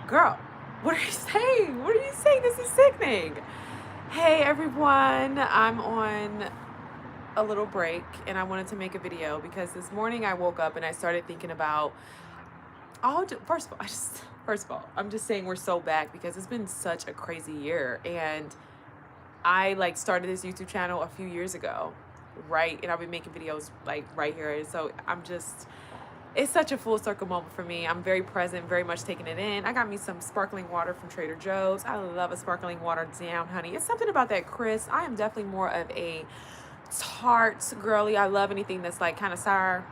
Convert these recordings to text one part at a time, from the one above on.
Girl, what are you saying? What are you saying? This is sickening. Hey everyone, I'm on a little break and I wanted to make a video because this morning I woke up and I started thinking about first of all, I'm just saying we're so back because it's been such a crazy year, and I like started this YouTube channel a few years ago, right? And I've been making videos like right here. And so it's such a full circle moment for me. I'm very present, very much taking it in. I got me some sparkling water from Trader Joe's. I love a sparkling water down, honey. It's something about that crisp. I am definitely more of a tart girly. I love anything that's like kind of sour.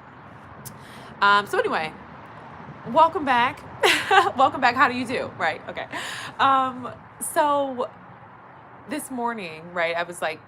So anyway, welcome back. Welcome back. How do you do? Right. Okay. So this morning, right, I was like,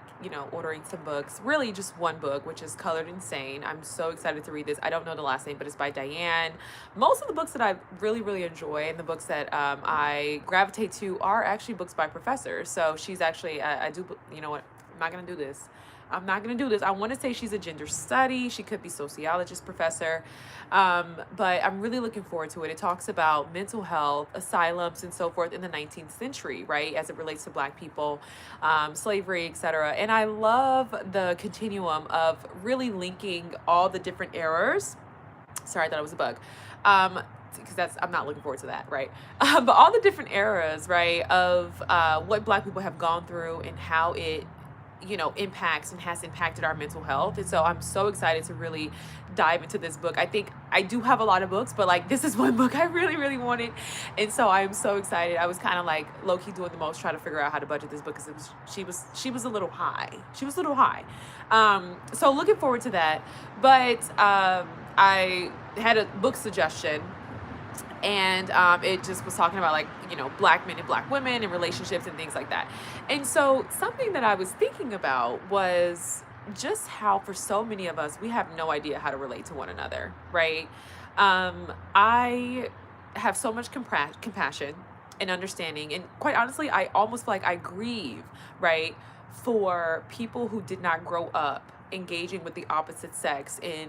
ordering some books, really just one book, which is Colored Insane. I'm so excited to read this. I don't know the last name, but it's by Diane. Most of the books that I really, really enjoy and the books that I gravitate to are actually books by professors. So she's actually, I do, you know what, I'm not going to do this. I'm not going to do this. I want to say she's a gender study. She could be sociologist professor. But I'm really looking forward to it. It talks about mental health, asylums, and so forth in the 19th century, right, as it relates to Black people, slavery, etc. And I love the continuum of really linking all the different eras. Sorry, I thought it was a bug. Because I'm not looking forward to that, right? But all the different eras, right, of what Black people have gone through and how it impacts and has impacted our mental health. And so I'm so excited to really dive into this book. I think I do have a lot of books, but like this is one book I really, really wanted. And so I'm so excited. I was kind of like low-key doing the most, trying to figure out how to budget this book because she was a little high. She was a little high. So looking forward to that. But I had a book suggestion, and it just was talking about like Black men and Black women and relationships and things like that. And so something that I was thinking about was just how for so many of us we have no idea how to relate to one another, right? I have so much compassion and understanding, and quite honestly I almost feel like I grieve, right, for people who did not grow up engaging with the opposite sex in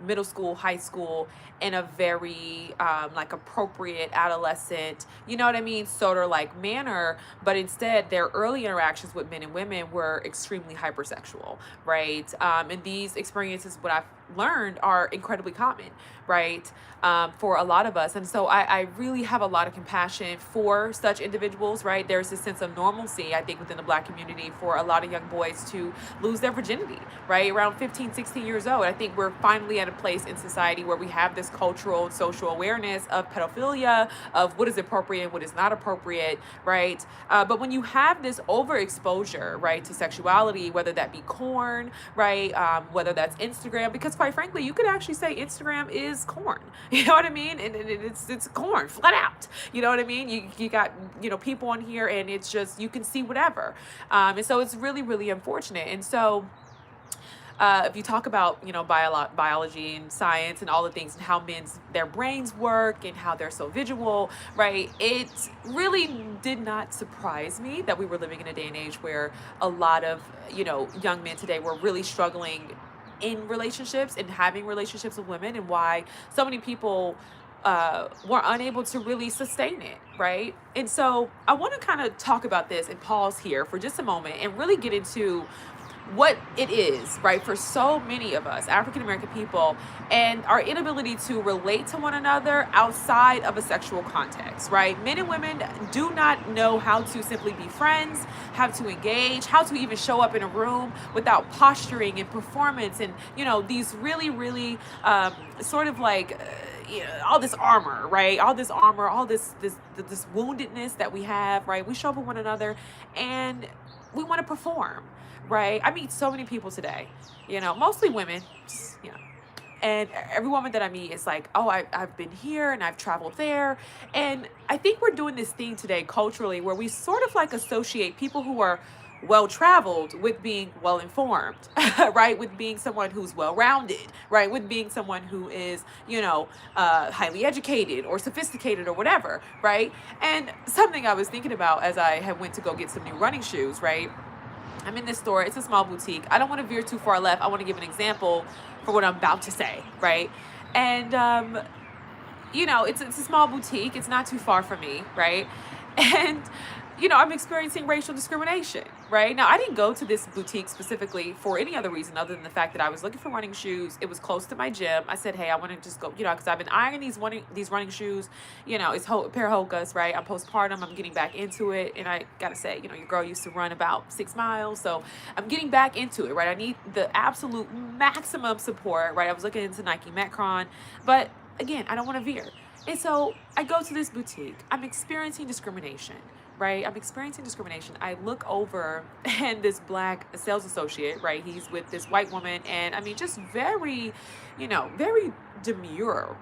middle school, high school, in a very like appropriate adolescent, you know what I mean, sort of like manner, but instead their early interactions with men and women were extremely hypersexual, right? And these experiences, what I've learned, are incredibly common, right, for a lot of us. And so I really have a lot of compassion for such individuals, right? There's this sense of normalcy, I think, within the Black community for a lot of young boys to lose their virginity, right, around 15, 16 years old. I think we're finally at a place in society where we have this cultural and social awareness of pedophilia, of what is appropriate and what is not appropriate, right? But when you have this overexposure, right, to sexuality, whether that be porn, right, whether that's Instagram, because quite frankly, you could actually say Instagram is corn. You know what I mean? And it's corn, flat out. You know what I mean? You got people on here, and it's just, you can see whatever. And so it's really, really unfortunate. And so if you talk about biology and science and all the things and how their brains work and how they're so visual, right, it really did not surprise me that we were living in a day and age where a lot of young men today were really struggling in relationships and having relationships with women, and why so many people were unable to really sustain it, right? And so I want to kind of talk about this and pause here for just a moment and really get into what it is, right, for so many of us African American people, and our inability to relate to one another outside of a sexual context, right? Men and women do not know how to simply be friends, how to engage, how to even show up in a room without posturing and performance and these really, really sort of like all this armor, right? All this armor, all this woundedness that we have, right? We show up with one another and we want to perform, right? I meet so many people today, mostly women, just, and every woman that I meet is like, oh, I've been here and I've traveled there. And I think we're doing this thing today culturally where we sort of like associate people who are well-traveled with being well-informed, right? With being someone who's well-rounded, right? With being someone who is, highly educated or sophisticated or whatever, right? And something I was thinking about as I had went to go get some new running shoes, right? I'm in this store. It's a small boutique. I don't want to veer too far left. I want to give an example for what I'm about to say, right? And it's a small boutique. It's not too far from me, right? And I'm experiencing racial discrimination, right? Now, I didn't go to this boutique specifically for any other reason other than the fact that I was looking for running shoes. It was close to my gym. I said, hey, I want to just go, because I've been eyeing these running shoes. It's a pair of Hoka's, right? I'm postpartum. I'm getting back into it. And I got to say, your girl used to run about 6 miles. So I'm getting back into it, right? I need the absolute maximum support, right? I was looking into Nike Metcon. But again, I don't want to veer. And so I go to this boutique. I'm experiencing discrimination, right? I'm experiencing discrimination. I look over and this black sales associate, right? He's with this white woman. And I mean, just very, very demure,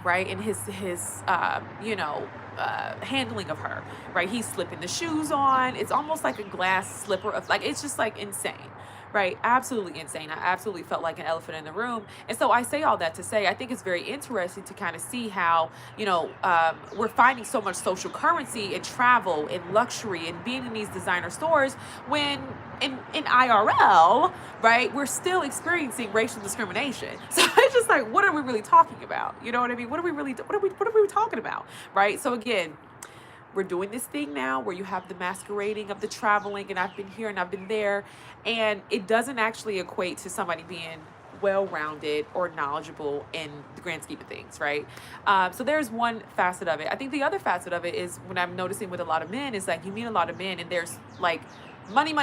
right? In his handling of her, right? He's slipping the shoes on. It's almost like a glass slipper of it's just like insane. Right, absolutely insane. I absolutely felt like an elephant in the room. And so I say all that to say, I think it's very interesting to kind of see how, we're finding so much social currency in travel, in luxury, and being in these designer stores when in IRL, right, we're still experiencing racial discrimination. So it's just like, what are we really talking about? You know what I mean? What are we talking about? Right? So again, we're doing this thing now where you have the masquerading of the traveling, and I've been here and I've been there, and it doesn't actually equate to somebody being well-rounded or knowledgeable in the grand scheme of things, right? So there's one facet of it. I think the other facet of it is what I'm noticing with a lot of men is like you meet a lot of men and there's like money,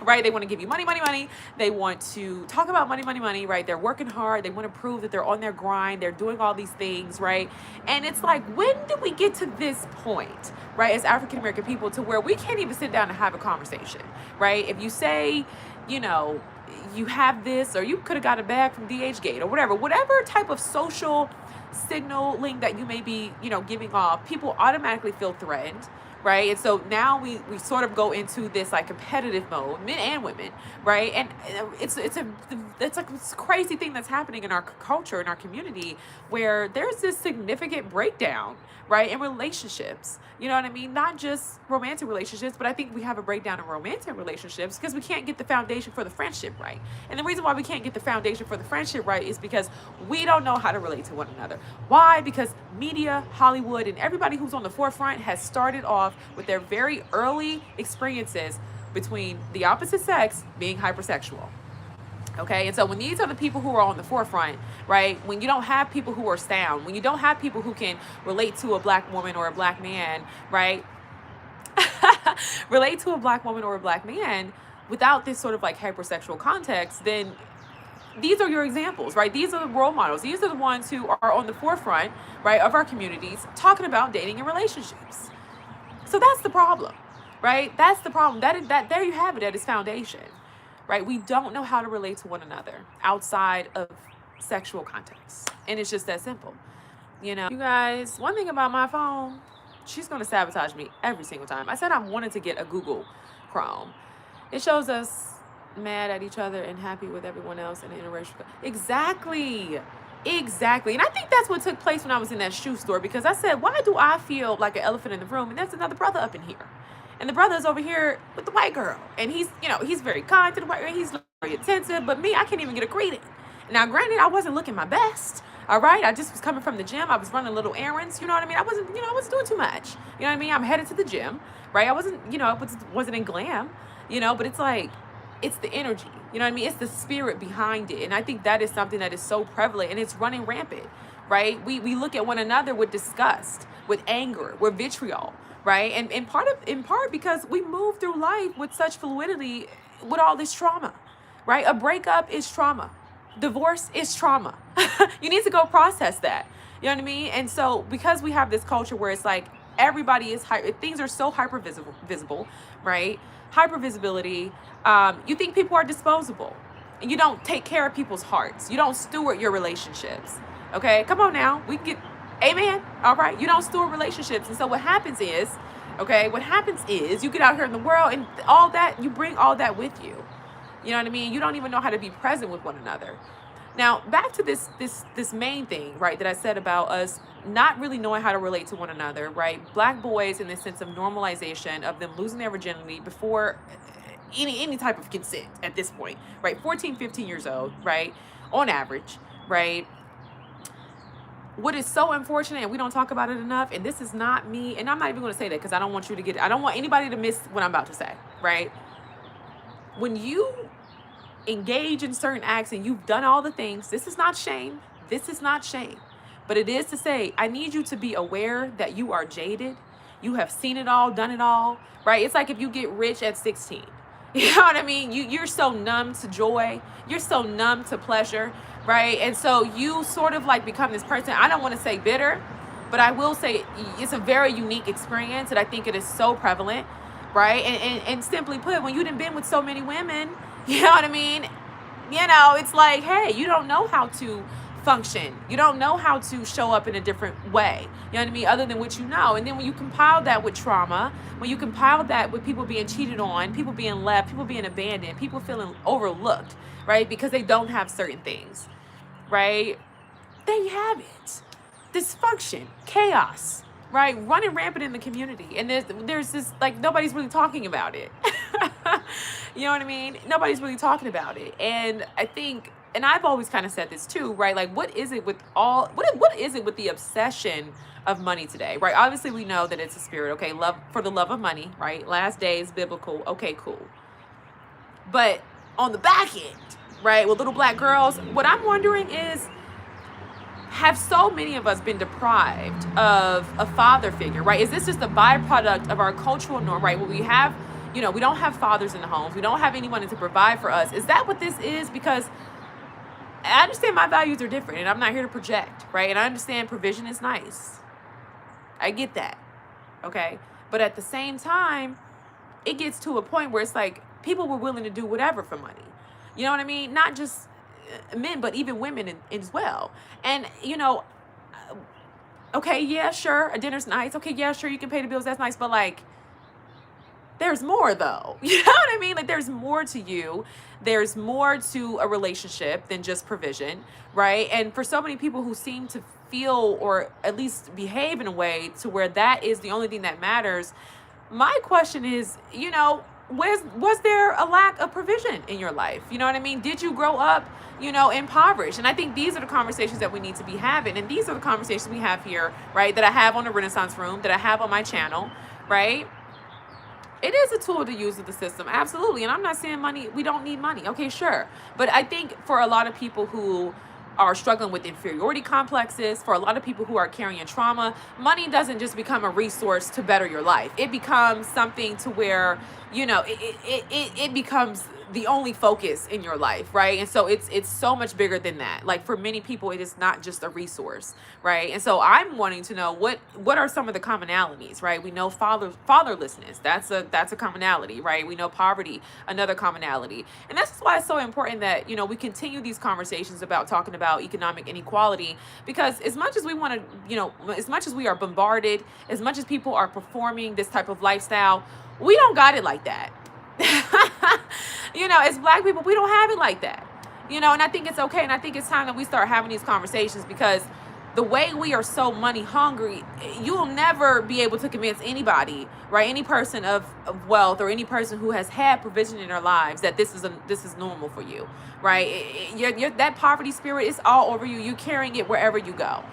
right? They want to give you money. They want to talk about money, right? They're working hard. They want to prove that they're on their grind. They're doing all these things, right? And it's like, when do we get to this point, right? As African-American people to where we can't even sit down and have a conversation, right? If you say, you have this, or you could have got a bag from DH Gate or whatever type of social signaling that you may be, giving off, people automatically feel threatened, right? And so now we sort of go into this like competitive mode, men and women, right? And it's like this crazy thing that's happening in our culture, in our community, where there's this significant breakdown, right, in relationships. You know what I mean? Not just romantic relationships, but I think we have a breakdown in romantic relationships because we can't get the foundation for the friendship right. And the reason why we can't get the foundation for the friendship right is because we don't know how to relate to one another. Why? Because media, Hollywood, and everybody who's on the forefront has started off with their very early experiences between the opposite sex being hypersexual. Okay, and so when these are the people who are on the forefront, right, when you don't have people who are sound, when you don't have people who can relate to a black woman or a black man, right, relate to a black woman or a black man without this sort of like hypersexual context, then these are your examples, right? These are the role models. These are the ones who are on the forefront, right, of our communities talking about dating and relationships. So that's the problem, right? That's the problem. That there you have it at its foundation. Right? We don't know how to relate to one another outside of sexual context. And it's just that simple. You guys, one thing about my phone, she's going to sabotage me every single time. I said I wanted to get a Google Chrome. It shows us mad at each other and happy with everyone else in an interracial. Exactly. And I think that's what took place when I was in that shoe store, because I said, why do I feel like an elephant in the room? And there's another brother up in here. And the brother's over here with the white girl. And he's, he's very kind to the white girl. He's very attentive. But me, I can't even get a greeting. Now, granted, I wasn't looking my best. All right. I just was coming from the gym. I was running little errands. You know what I mean? I wasn't doing too much. You know what I mean? I'm headed to the gym. Right. I wasn't, wasn't in glam, but it's like, it's the energy. You know what I mean? It's the spirit behind it. And I think that is something that is so prevalent and it's running rampant. Right. We look at one another with disgust, with anger, with vitriol. Right. And in part because we move through life with such fluidity with all this trauma. Right. A breakup is trauma. Divorce is trauma. You need to go process that. You know what I mean? And so because we have this culture where it's like everybody is things are so hyper visible, right? Hyper visibility. You think people are disposable and you don't take care of people's hearts. You don't steward your relationships. OK, come on now. We get. Amen. All right. You don't steward relationships. And so what happens is you get out here in the world and all that, you bring all that with you. You know what I mean? You don't even know how to be present with one another. Now, back to this main thing, right, that I said about us not really knowing how to relate to one another, right? Black boys in this sense of normalization of them losing their virginity before any type of consent at this point, right? 14, 15 years old, right? On average, right? what is so unfortunate, and we don't talk about it enough, and this is not me, and I'm not even going to say that because I don't want I don't want anybody to miss what I'm about to say, right? When you engage in certain acts and you've done all the things, this is not shame. This is not shame. But it is to say, I need you to be aware that you are jaded. You have seen it all, done it all, right? It's like if you get rich at 16. You know what I mean? You're so numb to joy. You're so numb to pleasure, right? And so you sort of like become this person. I don't want to say bitter, but I will say it's a very unique experience, and I think it is so prevalent, right? And simply put, when you done been with so many women, you know what I mean? You know, it's like, hey, you don't know how to function. You don't know how to show up in a different way. You know what I mean? Other than what you know. And then when you compile that with trauma, when you compile that with people being cheated on, people being left, people being abandoned, people feeling overlooked, right? Because they don't have certain things, right? There you have it. Dysfunction, chaos, right? Running rampant in the community. And there's this, like, nobody's really talking about it. You know what I mean? Nobody's really talking about it. And I think, and I've always kind of said this too, right? Like, what is it with what is it with the obsession of money today, right? Obviously, we know that it's a spirit, okay? Love for the love of money, right? Last days, biblical, okay, cool. But on the back end, right, with little black girls, what I'm wondering is, have so many of us been deprived of a father figure, right? Is this just a byproduct of our cultural norm, right? Where we have, you know, we don't have fathers in the homes. We don't have anyone to provide for us. Is that what this is? Because I understand my values are different, and I'm not here to project, right? And I understand provision is nice. I get that, okay? But at the same time, it gets to a point where it's like people were willing to do whatever for money. You know what I mean? Not just men, but even women as well. And, you know, okay, yeah, sure, a dinner's nice. Okay, yeah, sure, you can pay the bills. That's nice. But, like, there's more, though. You know what I mean? Like, there's more to you. There's more to a relationship than just provision, right? And for so many people who seem to feel or at least behave in a way to where that is the only thing that matters, my question is, you know, was there a lack of provision in your life? You know what I mean? Did you grow up, you know, impoverished? And I think these are the conversations that we need to be having. And these are the conversations we have here, right? That I have on the Renaissance Room, that I have on my channel, right? It is a tool to use with the system, absolutely. And I'm not saying money, we don't need money. Okay, sure. But I think for a lot of people who are struggling with inferiority complexes, for a lot of people who are carrying trauma, money doesn't just become a resource to better your life. It becomes something to where, you know, it becomes the only focus in your life, right? And so it's so much bigger than that. Like, for many people, it is not just a resource, right? And so I'm wanting to know what are some of the commonalities, right? We know fatherlessness, that's a commonality, right? We know poverty, another commonality. And that's why it's so important that, you know, we continue these conversations about talking about economic inequality, because as much as we want to, you know, as much as we are bombarded, as much as people are performing this type of lifestyle, we don't got it like that. You know, as Black people, we don't have it like that, you know, and I think it's okay. And I think it's time that we start having these conversations, because the way we are so money hungry, you will never be able to convince anybody, right? Any person of wealth, or any person who has had provision in their lives, that this is normal for you, right? That poverty spirit is all over you. You're carrying it wherever you go,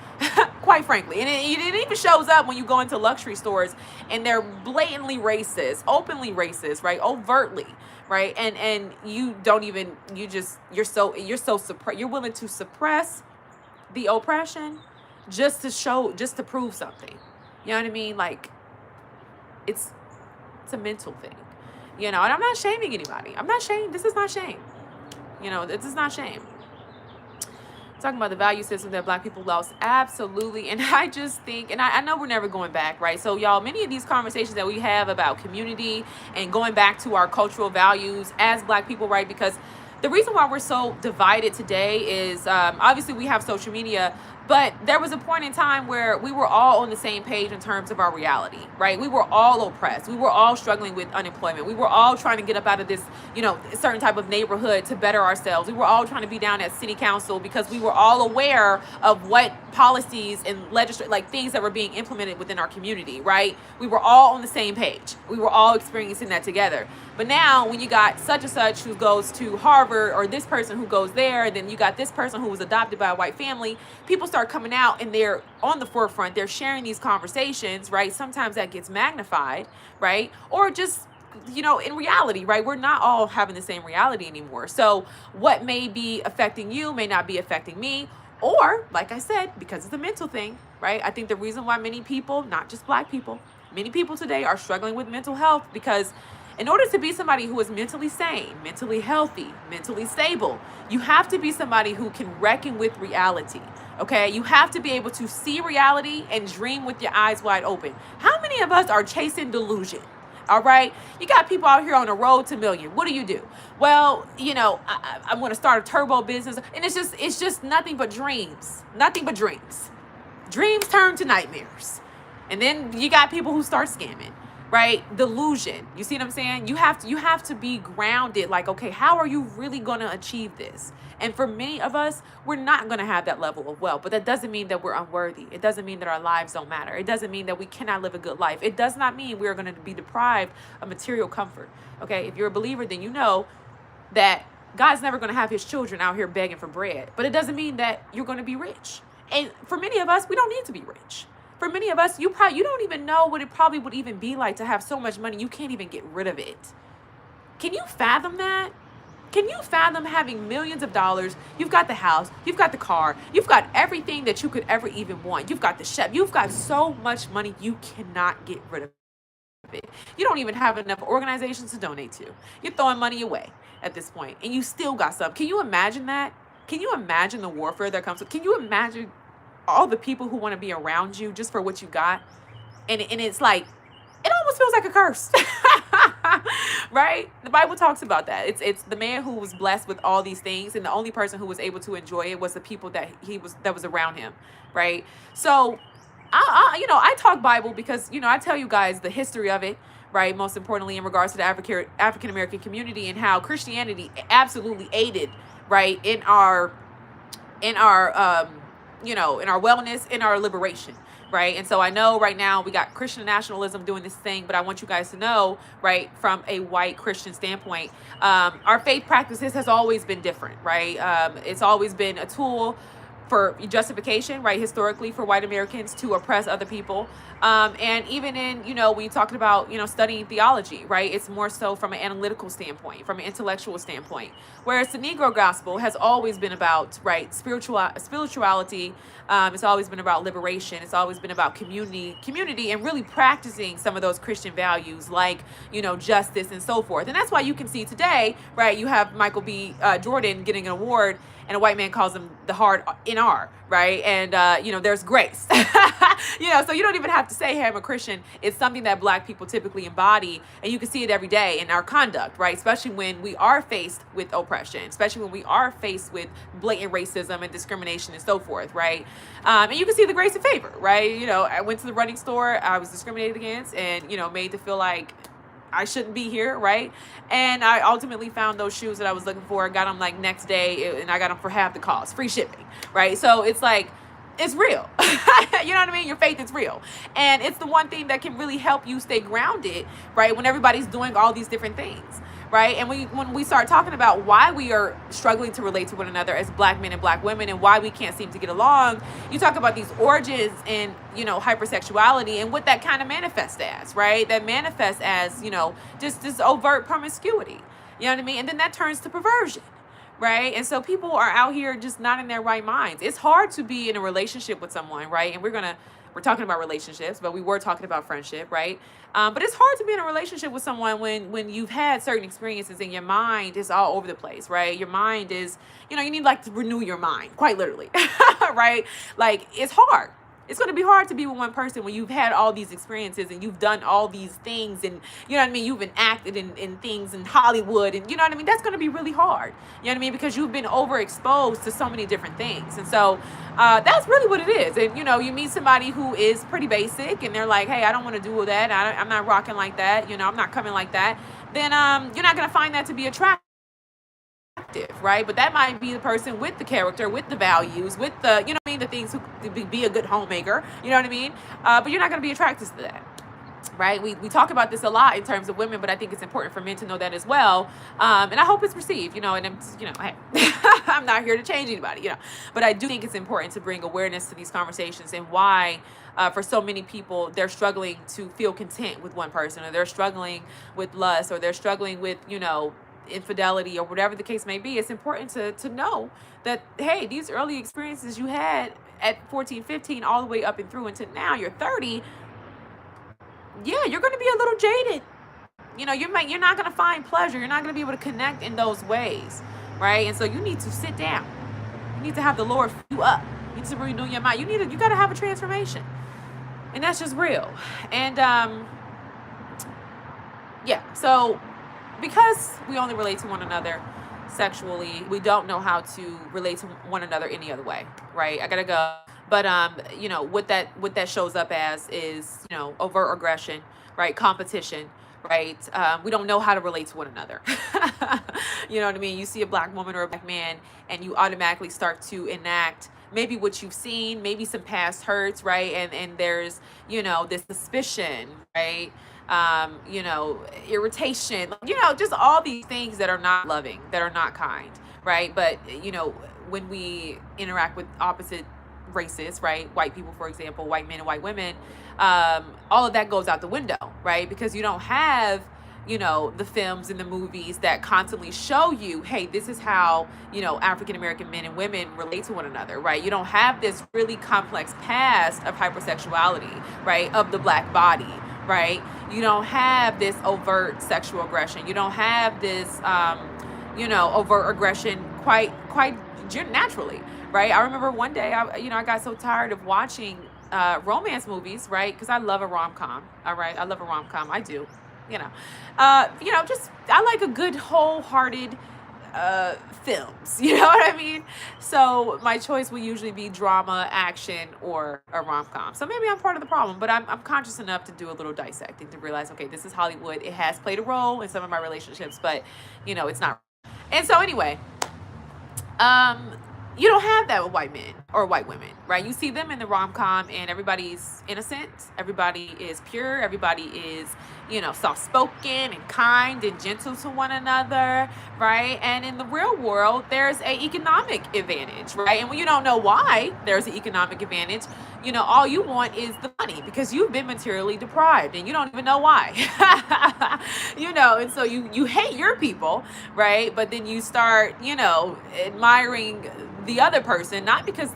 quite frankly. And it even shows up when you go into luxury stores and they're blatantly racist, openly racist, right? Overtly, right? And you don't even, you're so you're willing to suppress the oppression just to prove something. You know what I mean? Like, it's a mental thing, you know. And I'm not shaming anybody. I'm not shamed. This is not shame. You know, this is not shame. Talking about the value system that Black people lost, absolutely. And I just think, and I know we're never going back, right? So y'all, many of these conversations that we have about community and going back to our cultural values as Black people, right? Because the reason why we're so divided today is obviously we have social media, but there was a point in time where we were all on the same page in terms of our reality, right? We were all oppressed. We were all struggling with unemployment. We were all trying to get up out of this, you know, certain type of neighborhood to better ourselves. We were all trying to be down at city council because we were all aware of what policies and like things that were being implemented within our community, right? We were all on the same page. We were all experiencing that together. But now when you got such and such who goes to Harvard, or this person who goes there, and then you got this person who was adopted by a white family, people start start coming out and they're on the forefront, they're sharing these conversations, right? Sometimes that gets magnified, right? Or just, in reality, right? We're not all having the same reality anymore. So what may be affecting you may not be affecting me. Or, like I said, because it's a mental thing, right? I think the reason why many people, not just Black people, many people today are struggling with mental health, because in order to be somebody who is mentally sane, mentally healthy, mentally stable, you have to be somebody who can reckon with reality. Okay, you have to be able to see reality and dream with your eyes wide open. How many of us are chasing delusion? All right, you got people out here on the road to million. What do? Well, I'm going to start a turbo business, and it's just nothing but dreams. Nothing but dreams. Dreams turn to nightmares, and then you got people who start scamming. Right? Delusion. You see what I'm saying? You have to be grounded. Like, okay, how are you really going to achieve this? And for many of us, we're not going to have that level of wealth, but that doesn't mean that we're unworthy. It doesn't mean that our lives don't matter. It doesn't mean that we cannot live a good life. It does not mean we're going to be deprived of material comfort. Okay? If you're a believer, then you know that God's never going to have his children out here begging for bread, but it doesn't mean that you're going to be rich. And for many of us, we don't need to be rich. For many of us, you don't even know what it probably would even be like to have so much money you can't even get rid of it. Can you fathom that? Can you fathom having millions of dollars? You've got the house, you've got the car, you've got everything that you could ever even want. You've got the chef, you've got so much money you cannot get rid of it. You don't even have enough organizations to donate to. You're throwing money away at this point, and you still got some. Can you imagine that? Can you imagine the warfare that comes with? Can you imagine all the people who want to be around you just for what you got? And it's like, it almost feels like a curse. Right? The Bible talks about that. It's the man who was blessed with all these things, and the only person who was able to enjoy it was the people that was around him. Right? So I talk Bible because, I tell you guys the history of it, right? Most importantly, in regards to the African American community, and how Christianity absolutely aided, right, in our in our wellness, in our liberation, right? And so I know right now we got Christian nationalism doing this thing, but I want you guys to know, right, from a white Christian standpoint, our faith practices has always been different, right? It's always been a tool for justification, right, historically, for white Americans to oppress other people. And even in, when you're talking about, studying theology, right, it's more so from an analytical standpoint, from an intellectual standpoint. Whereas the Negro gospel has always been about, right, spirituality. It's always been about liberation. It's always been about community, and really practicing some of those Christian values, like, justice and so forth. And that's why you can see today, right, you have Michael B. Jordan getting an award, and a white man calls him the hard NR, right? And, there's grace. So you don't even have to say, hey, I'm a Christian. It's something that Black people typically embody, and you can see it every day in our conduct, right? Especially when we are faced with oppression, especially when we are faced with blatant racism and discrimination and so forth, right? And you can see the grace and favor, right? I went to the running store, I was discriminated against, and, made to feel like I shouldn't be here, right? And I ultimately found those shoes that I was looking for, got them like next day, and I got them for half the cost, free shipping, right? So it's like, it's real. You know what I mean? Your faith is real. And it's the one thing that can really help you stay grounded, right, when everybody's doing all these different things, right? And when we start talking about why we are struggling to relate to one another as Black men and Black women, and why we can't seem to get along, you talk about these origins in, hypersexuality, and what that kind of manifests as, right? That manifests as, just this overt promiscuity. You know what I mean? And then that turns to perversion. Right? And so people are out here just not in their right minds. It's hard to be in a relationship with someone, right? And we're talking about relationships, but we were talking about friendship, right? But it's hard to be in a relationship with someone when you've had certain experiences and your mind is all over the place, right? Your mind is, you need to renew your mind, quite literally, right? Like, it's hard. It's going to be hard to be with one person when you've had all these experiences and you've done all these things, and you've been acted in things in Hollywood, and that's going to be really hard, because you've been overexposed to so many different things. And so that's really what it is. And you meet somebody who is pretty basic, and they're like, hey, I don't want to do that, I'm not rocking like that, I'm not coming like that, then you're not going to find that to be attractive, right? But that might be the person with the character, with the values, with the, the things who be a good homemaker, but you're not going to be attracted to that. right? We talk about this a lot in terms of women, but I think it's important for men to know that as well. And I hope it's received, and I'm, hey, I'm not here to change anybody, but I do think it's important to bring awareness to these conversations and why, for so many people, they're struggling to feel content with one person, or they're struggling with lust, or they're struggling with, infidelity, or whatever the case may be. It's important to know that, hey, these early experiences you had at 14, 15, all the way up and through until now you're 30, yeah, you're going to be a little jaded. You're not going to find pleasure. You're not going to be able to connect in those ways, right? And so you need to sit down. You need to have the Lord fill you up. You need to renew your mind. You got to have a transformation, and that's just real. And yeah, so because we only relate to one another sexually, we don't know how to relate to one another any other way, right? I gotta go. But what that shows up as is, overt aggression, right? Competition, right? We don't know how to relate to one another. You know what I mean? You see a black woman or a black man, and you automatically start to enact maybe what you've seen, maybe some past hurts, right? And there's, this suspicion, right? Irritation, just all these things that are not loving, that are not kind, right? But, when we interact with opposite races, right? White people, for example, white men and white women, all of that goes out the window, right? Because you don't have, the films and the movies that constantly show you, hey, this is how, African-American men and women relate to one another, right? You don't have this really complex past of hypersexuality, right? Of the black body, right? You don't have this overt sexual aggression. You don't have this, overt aggression quite naturally, right? I remember one day, I got so tired of watching romance movies, right? Because I love a rom-com, all right? I love a rom-com. I do, just, I like a good wholehearted films, you know what I mean? So my choice will usually be drama, action, or a rom-com. So maybe I'm part of the problem, but I'm conscious enough to do a little dissecting to realize, okay, this is Hollywood. It has played a role in some of my relationships, but it's not. And so anyway, you don't have that with white men or white women, right? You see them in the rom-com and everybody's innocent, everybody is pure, everybody is, soft-spoken and kind and gentle to one another, right? And in the real world, there's an economic advantage, right? And when you don't know why there's an economic advantage, all you want is the money because you've been materially deprived and you don't even know why. And so you hate your people, right? But then you start, admiring the other person, not because,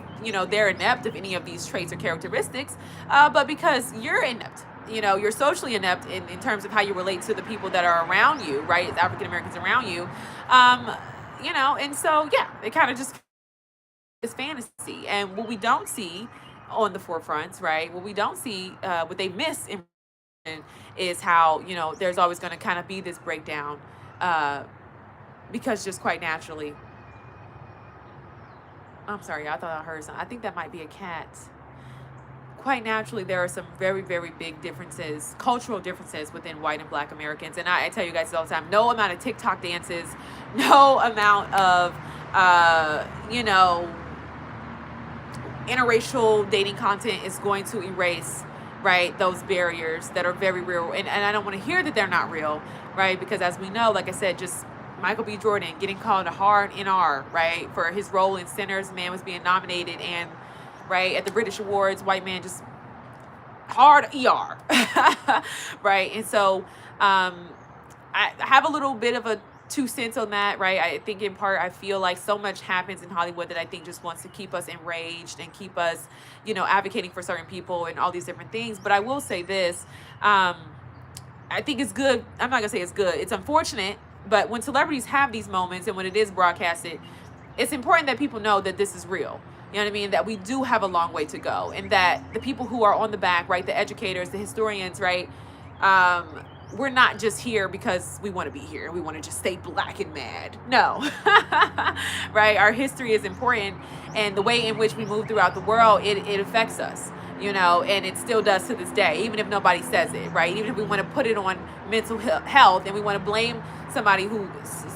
they're inept of any of these traits or characteristics, but because you're inept. You're socially inept in terms of how you relate to the people that are around you, right? African Americans around you. And so, yeah, it kind of just is fantasy. And what we don't see on the forefront, right? What we don't see, what they miss in is how, there's always going to kind of be this breakdown because just quite naturally, I'm sorry, I thought I heard something. I think that might be a cat. Quite naturally, there are some very, very big differences, cultural differences within white and black Americans. And I tell you guys all the time, no amount of TikTok dances, no amount of, interracial dating content is going to erase, right, those barriers that are very real. And I don't want to hear that they're not real, right? Because as we know, like I said, just Michael B. Jordan getting called a hard NR, right, for his role in Sinners. Man was being nominated, and right at the British Awards, white man just hard ER, right? And so I have a little bit of a 2 cents on that, right? I think in part I feel like so much happens in Hollywood that I think just wants to keep us enraged and keep us, advocating for certain people and all these different things. But I will say this, I think it's good. I'm not gonna say it's good. It's unfortunate. But when celebrities have these moments and when it is broadcasted, it's important that people know that this is real. You know what I mean? That we do have a long way to go, and that the people who are on the back, right, the educators, the historians, right, we're not just here because we want to be here. We want to just stay black and mad. No, right? Our history is important, and the way in which we move throughout the world, it affects us. you know, and it still does to this day, even if nobody says it, right? Even if we want to put it on mental health and we want to blame somebody who,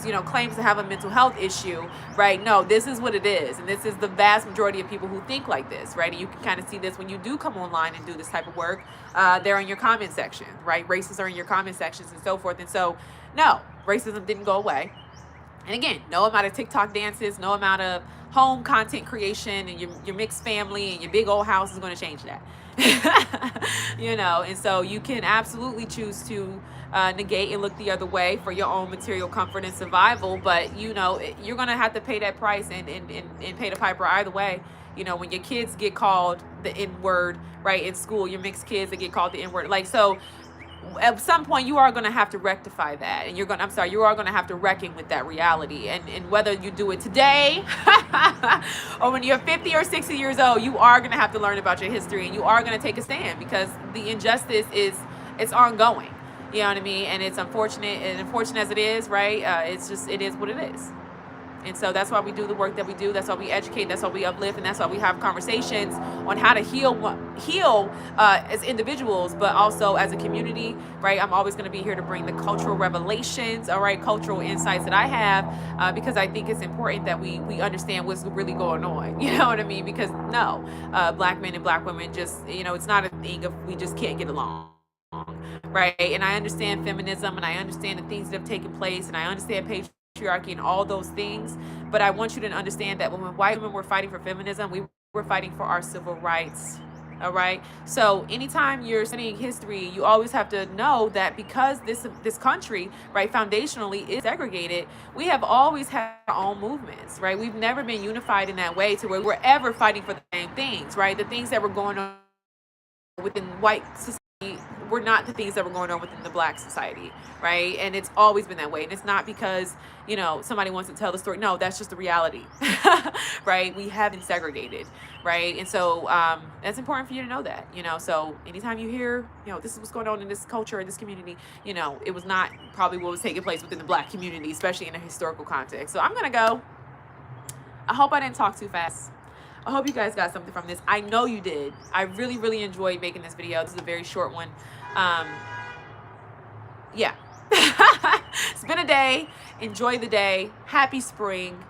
you know, claims to have a mental health issue, right? No, this is what it is. And this is the vast majority of people who think like this, right? And you can kind of see this when you do come online and do this type of work. They're in your comment section, right? Racists are in your comment sections and so forth. And so, no, racism didn't go away. And again, no amount of TikTok dances, no amount of home content creation and your mixed family and your big old house is going to change that. You know, and so you can absolutely choose to negate and look the other way for your own material comfort and survival. But, you know, you're going to have to pay that price and pay the piper either way. You know, when your kids get called the N-word, right, in school, your mixed kids that get called the N-word. Like, so at some point you are going to have to rectify that, and you are going to have to reckon with that reality, and whether you do it today or when you're 50 or 60 years old, you are going to have to learn about your history, and you are going to take a stand, because the injustice it's ongoing, you know what I mean? And it's unfortunate, and unfortunate as it is, right, it is what it is. And so that's why we do the work that we do. That's why we educate. That's why we uplift. And that's why we have conversations on how to heal as individuals, but also as a community, right? I'm always going to be here to bring the cultural revelations, all right, cultural insights that I have, because I think it's important that we understand what's really going on. You know what I mean? Because no, black men and black women just, you know, it's not a thing of we just can't get along. Right. And I understand feminism, and I understand the things that have taken place, and I understand patriarchy and all those things, but I want you to understand that when white women were fighting for feminism, we were fighting for our civil rights. All right. So anytime you're studying history, you always have to know that because this country, right, foundationally is segregated, we have always had our own movements, right? We've never been unified in that way to where we're ever fighting for the same things, right? The things that were going on within white society were not the things that were going on within the black society, right? And it's always been that way. And it's not because, you know, somebody wants to tell the story. No, that's just the reality, right? We have been segregated, right? And so that's important for you to know that, you know. So anytime you hear, you know, this is what's going on in this culture, in this community, you know, it was not probably what was taking place within the black community, especially in a historical context. So I'm going to go. I hope I didn't talk too fast. I hope you guys got something from this. I know you did. I really, really enjoyed making this video. This is a very short one. Yeah. It's been a day. Enjoy the day. Happy spring.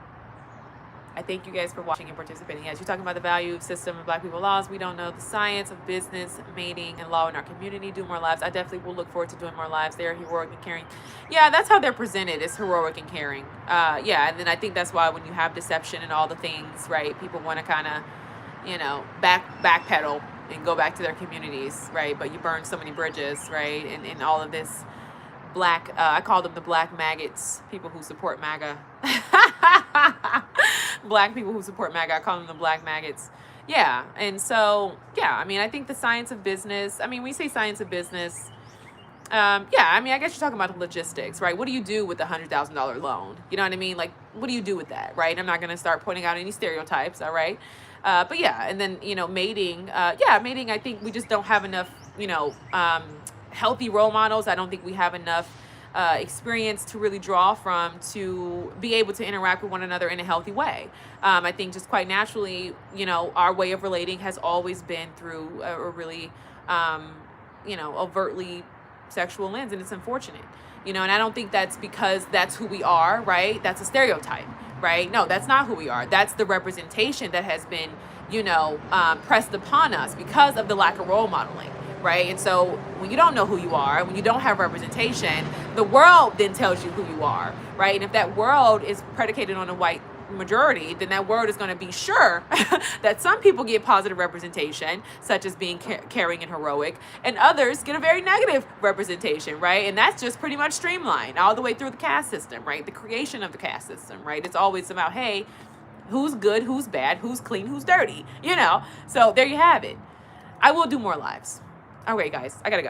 I thank you guys for watching and participating. As you're talking about the value system of Black people laws, we don't know the science of business, mating, and law in our community. Do more lives. I definitely will look forward to doing more lives. They're heroic and caring. Yeah, that's how they're presented, is heroic and caring. Yeah, and then I think that's why when you have deception and all the things, right, people want to kind of, you know, backpedal and go back to their communities, right? But you burn so many bridges, right? And all of this black, I call them the black maggots, people who support MAGA. Black people who support MAGA, I call them the black maggots. Yeah, and so, yeah, I mean, I think the science of business, I mean, we say science of business, yeah, I mean, I guess you're talking about the logistics, right? What do you do with the $100,000 loan? You know what I mean? Like, what do you do with that, right? I'm not going to start pointing out any stereotypes, all right? But yeah, and then, you know, mating, yeah, mating, I think we just don't have enough, you know, healthy role models. I don't think we have enough experience to really draw from to be able to interact with one another in a healthy way. I think just quite naturally, you know, our way of relating has always been through a really, you know, overtly sexual lens, and it's unfortunate, you know, and I don't think that's because that's who we are, right? That's a stereotype, right? No, that's not who we are. That's the representation that has been, you know, pressed upon us because of the lack of role modeling. Right? And so when you don't know who you are, when you don't have representation, the world then tells you who you are, right? And if that world is predicated on a white majority, then that world is going to be sure that some people get positive representation, such as being caring and heroic, and others get a very negative representation, right? And that's just pretty much streamlined all the way through the caste system, right? The creation of the caste system, right? It's always about, hey, who's good, who's bad, who's clean, who's dirty, you know? So there you have it. I will do more lives. All right, guys, I gotta go.